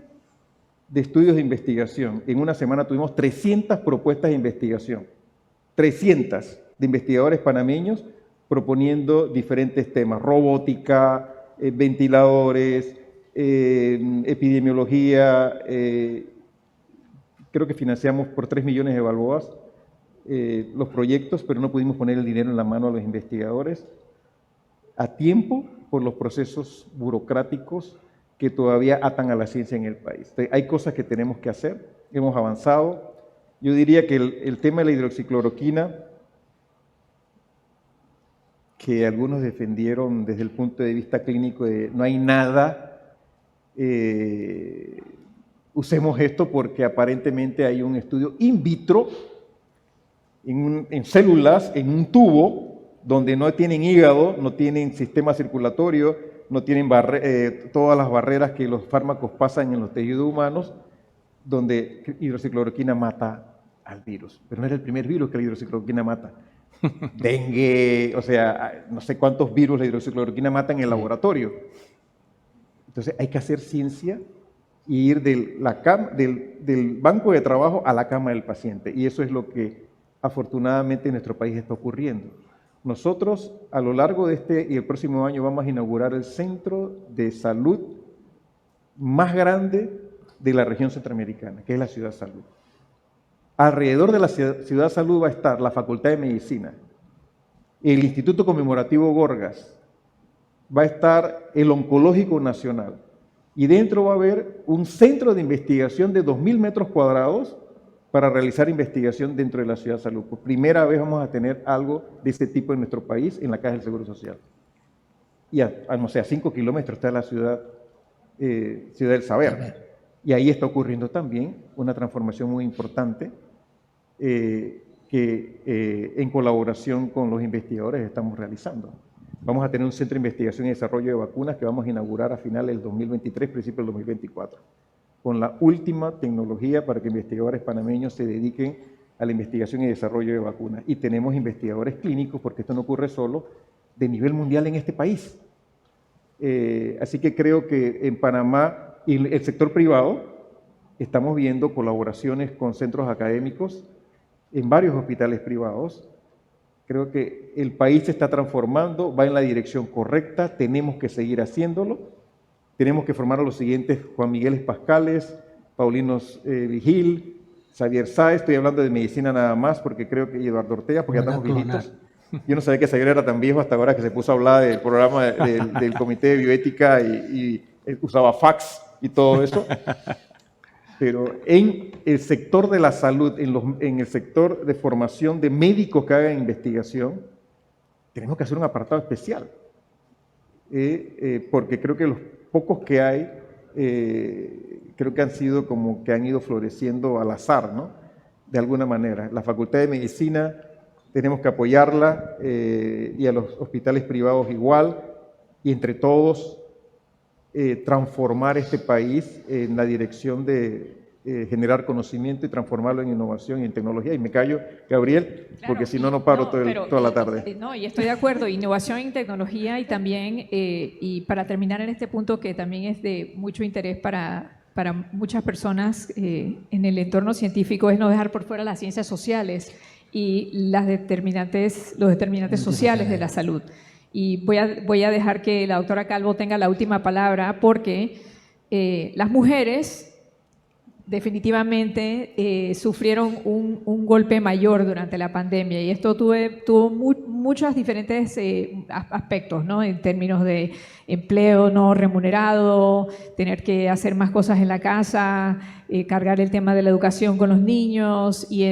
de estudios de investigación. En una semana tuvimos 300 propuestas de investigación, 300 de investigadores panameños proponiendo diferentes temas, robótica, ventiladores, epidemiología. Creo que financiamos por 3 millones de balboas los proyectos, pero no pudimos poner el dinero en la mano a los investigadores a tiempo por los procesos burocráticos que todavía atan a la ciencia en el país. Entonces, hay cosas que tenemos que hacer, hemos avanzado. Yo diría que el tema de la hidroxicloroquina, que algunos defendieron desde el punto de vista clínico de no hay nada, usemos esto porque aparentemente hay un estudio in vitro, en células, en un tubo, donde no tienen hígado, no tienen sistema circulatorio, no tienen todas las barreras que los fármacos pasan en los tejidos humanos, donde hidroxicloroquina mata al virus. Pero no es el primer virus que la hidroxicloroquina mata. Dengue, o sea, no sé cuántos virus la hidroxicloroquina mata en el laboratorio. Entonces hay que hacer ciencia y ir del banco de trabajo a la cama del paciente. Y eso es lo que afortunadamente en nuestro país está ocurriendo. Nosotros a lo largo de este y el próximo año vamos a inaugurar el centro de salud más grande de la región centroamericana, que es la Ciudad Salud. Alrededor de la Ciudad Salud va a estar la Facultad de Medicina, el Instituto Conmemorativo Gorgas, va a estar el Oncológico Nacional y dentro va a haber un centro de investigación de 2.000 metros cuadrados para realizar investigación dentro de la Ciudad Salud. Por primera vez vamos a tener algo de este tipo en nuestro país, en la Caja del Seguro Social. Y a 5 kilómetros está la Ciudad del Saber. Y ahí está ocurriendo también una transformación muy importante que en colaboración con los investigadores estamos realizando. Vamos a tener un centro de investigación y desarrollo de vacunas que vamos a inaugurar a finales del 2023, principios del 2024, con la última tecnología para que investigadores panameños se dediquen a la investigación y desarrollo de vacunas. Y tenemos investigadores clínicos, porque esto no ocurre solo, de nivel mundial en este país. Así que creo que en Panamá y el sector privado estamos viendo colaboraciones con centros académicos en varios hospitales privados. Creo que el país se está transformando, va en la dirección correcta, tenemos que seguir haciéndolo. Tenemos que formar a los siguientes: Juan Miguel Pascales, Paulinos Vigil, Xavier Sáez. Estoy hablando de medicina nada más porque creo que Eduardo Ortega, porque ya estamos viejitos. Yo no sabía que Xavier era tan viejo hasta ahora que se puso a hablar del programa del Comité de Bioética y usaba fax y todo eso. Pero en el sector de la salud, en el sector de formación de médicos que hagan investigación, tenemos que hacer un apartado especial. Porque creo que los pocos que hay, creo que han sido como que han ido floreciendo al azar, ¿no? De alguna manera. La Facultad de Medicina tenemos que apoyarla y a los hospitales privados igual, y entre todos transformar este país en la dirección de generar conocimiento y transformarlo en innovación y en tecnología. Y me callo, Gabriel, porque si no, no paro toda la tarde. No, y estoy de acuerdo, innovación en tecnología y también, y para terminar en este punto que también es de mucho interés para muchas personas en el entorno científico, es no dejar por fuera las ciencias sociales y los determinantes sociales de la salud. Y voy a dejar que la doctora Calvo tenga la última palabra porque las mujeres definitivamente sufrieron un golpe mayor durante la pandemia y esto tuvo muchos diferentes aspectos, ¿no? En términos de empleo no remunerado, tener que hacer más cosas en la casa, cargar el tema de la educación con los niños y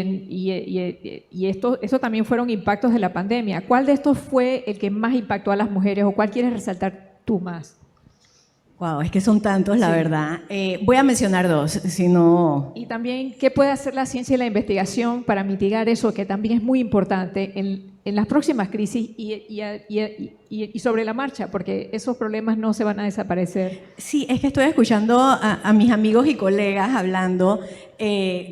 esto también fueron impactos de la pandemia. ¿Cuál de estos fue el que más impactó a las mujeres o cuál quieres resaltar tú más? Wow, es que son tantos, la verdad. Voy a mencionar dos, si no... Y también, ¿qué puede hacer la ciencia y la investigación para mitigar eso, que también es muy importante en las próximas crisis y sobre la marcha? Porque esos problemas no se van a desaparecer. Sí, es que estoy escuchando a mis amigos y colegas hablando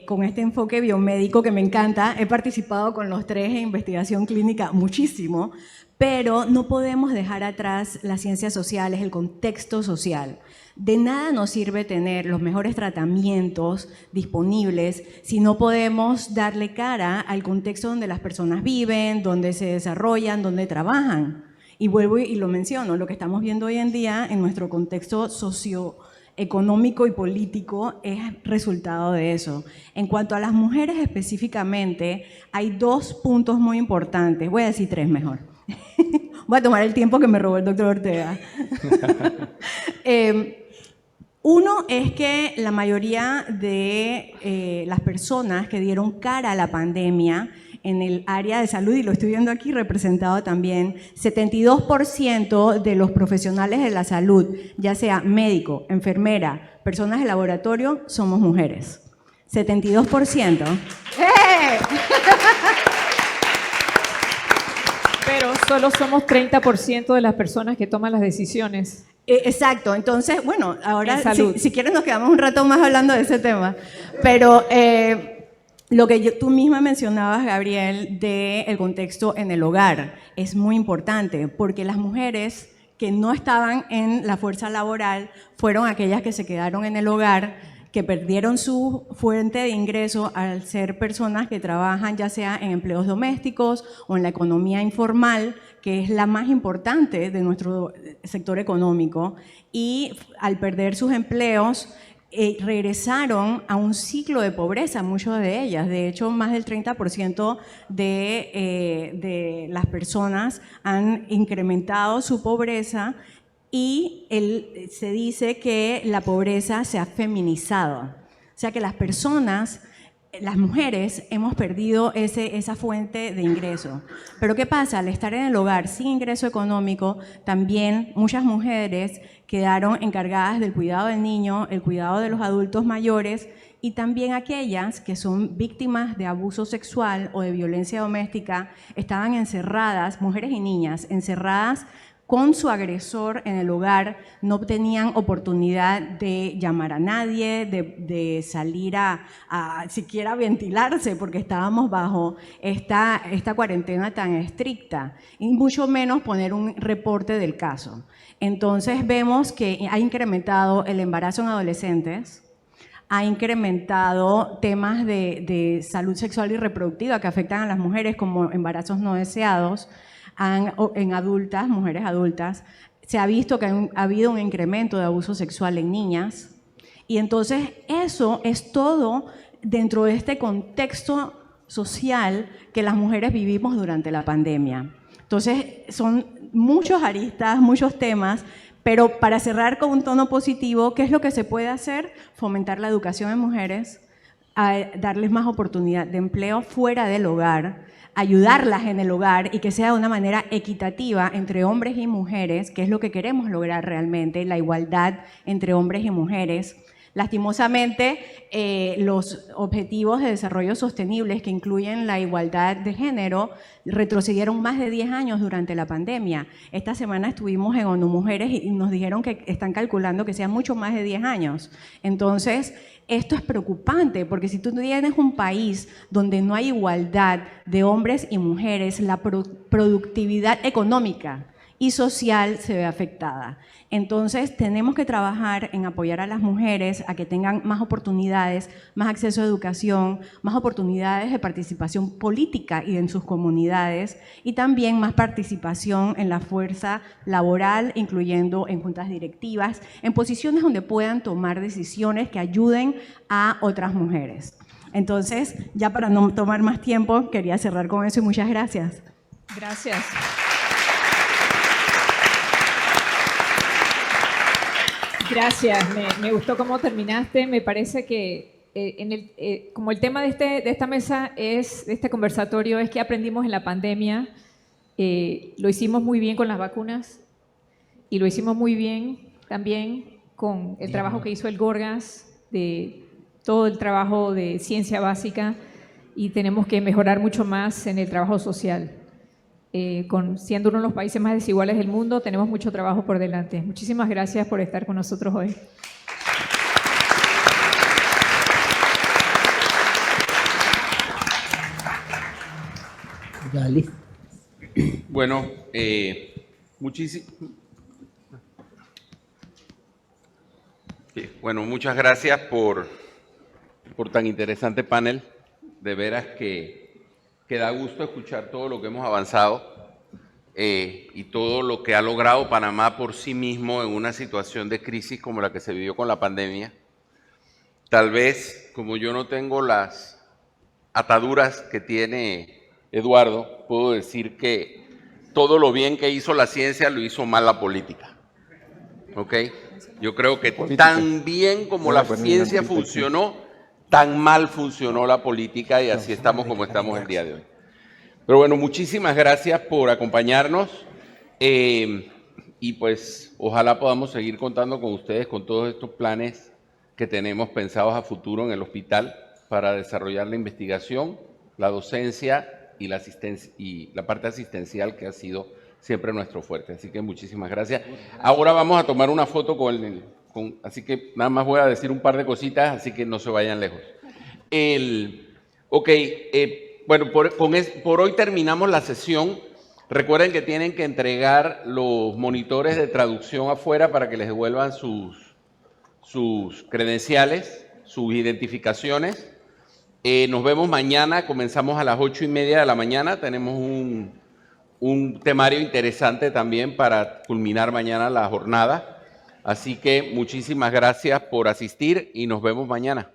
con este enfoque biomédico que me encanta. He participado con los 3 en investigación clínica muchísimo, pero no podemos dejar atrás las ciencias sociales, el contexto social. De nada nos sirve tener los mejores tratamientos disponibles si no podemos darle cara al contexto donde las personas viven, donde se desarrollan, donde trabajan. Y vuelvo y lo menciono, lo que estamos viendo hoy en día en nuestro contexto socioeconómico y político es resultado de eso. En cuanto a las mujeres específicamente, hay 2 puntos muy importantes, voy a decir 3 mejor. Voy a tomar el tiempo que me robó el doctor Ortega. Uno es que la mayoría de las personas que dieron cara a la pandemia en el área de salud, y lo estoy viendo aquí representado también, 72% de los profesionales de la salud, ya sea médico, enfermera, personas de laboratorio, somos mujeres. 72%. Pero solo somos 30% de las personas que toman las decisiones. Exacto, entonces, bueno, ahora si quieres nos quedamos un rato más hablando de ese tema, pero lo que tú misma mencionabas, Gabriel, del contexto en el hogar es muy importante, porque las mujeres que no estaban en la fuerza laboral fueron aquellas que se quedaron en el hogar, que perdieron su fuente de ingreso al ser personas que trabajan ya sea en empleos domésticos o en la economía informal, que es la más importante de nuestro sector económico, y al perder sus empleos regresaron a un ciclo de pobreza, muchas de ellas. De hecho, más del 30% de las personas han incrementado su pobreza. Y se dice que la pobreza se ha feminizado, o sea que las personas, las mujeres, hemos perdido esa fuente de ingreso. Pero ¿qué pasa? Al estar en el hogar sin ingreso económico, también muchas mujeres quedaron encargadas del cuidado del niño, el cuidado de los adultos mayores, y también aquellas que son víctimas de abuso sexual o de violencia doméstica estaban encerradas, mujeres y niñas, encerradas con su agresor en el hogar, no tenían oportunidad de llamar a nadie, de salir a siquiera ventilarse, porque estábamos bajo esta cuarentena tan estricta, y mucho menos poner un reporte del caso. Entonces vemos que ha incrementado el embarazo en adolescentes, ha incrementado temas de salud sexual y reproductiva que afectan a las mujeres, como embarazos no deseados, en adultas, mujeres adultas. Se ha visto que ha habido un incremento de abuso sexual en niñas, y entonces eso es todo dentro de este contexto social que las mujeres vivimos durante la pandemia. Entonces, son muchos aristas, muchos temas, pero para cerrar con un tono positivo, ¿qué es lo que se puede hacer? Fomentar la educación en mujeres, darles más oportunidad de empleo fuera del hogar, ayudarlas en el hogar y que sea de una manera equitativa entre hombres y mujeres, que es lo que queremos lograr realmente, la igualdad entre hombres y mujeres. Lastimosamente, los objetivos de desarrollo sostenibles que incluyen la igualdad de género retrocedieron más de 10 años durante la pandemia. Esta semana estuvimos en ONU Mujeres y nos dijeron que están calculando que sean mucho más de 10 años. Entonces, esto es preocupante porque si tú tienes un país donde no hay igualdad de hombres y mujeres, la productividad económica y social se ve afectada. Entonces, tenemos que trabajar en apoyar a las mujeres a que tengan más oportunidades, más acceso a educación, más oportunidades de participación política y en sus comunidades, y también más participación en la fuerza laboral, incluyendo en juntas directivas, en posiciones donde puedan tomar decisiones que ayuden a otras mujeres. Entonces, ya para no tomar más tiempo, quería cerrar con eso y muchas gracias. Gracias. Gracias, me gustó cómo terminaste. Me parece que como el tema de esta mesa, de este conversatorio, es que aprendimos en la pandemia. Lo hicimos muy bien con las vacunas y lo hicimos muy bien también con el trabajo que hizo el Gorgas, de todo el trabajo de ciencia básica, y tenemos que mejorar mucho más en el trabajo social. Siendo uno de los países más desiguales del mundo, tenemos mucho trabajo por delante. Muchísimas gracias por estar con nosotros hoy. Ya, listo. Bueno, muchas gracias por tan interesante panel. De veras que da gusto escuchar todo lo que hemos avanzado y todo lo que ha logrado Panamá por sí mismo en una situación de crisis como la que se vivió con la pandemia. Tal vez, como yo no tengo las ataduras que tiene Eduardo, puedo decir que todo lo bien que hizo la ciencia lo hizo mal la política. ¿Ok? Yo creo que tan bien como la ciencia funcionó, tan mal funcionó la política y así estamos como estamos el día de hoy. Pero bueno, muchísimas gracias por acompañarnos y pues ojalá podamos seguir contando con ustedes con todos estos planes que tenemos pensados a futuro en el hospital para desarrollar la investigación, la docencia y la asistencia y la parte asistencial que ha sido siempre nuestro fuerte. Así que muchísimas gracias. Ahora vamos a tomar una foto así que nada más voy a decir un par de cositas, así que no se vayan lejos. Bueno, por hoy terminamos la sesión. Recuerden que tienen que entregar los monitores de traducción afuera para que les devuelvan sus credenciales, sus identificaciones. Nos vemos mañana, comenzamos a las 8:30 de la mañana. Tenemos un temario interesante también para culminar mañana la jornada. Así que muchísimas gracias por asistir y nos vemos mañana.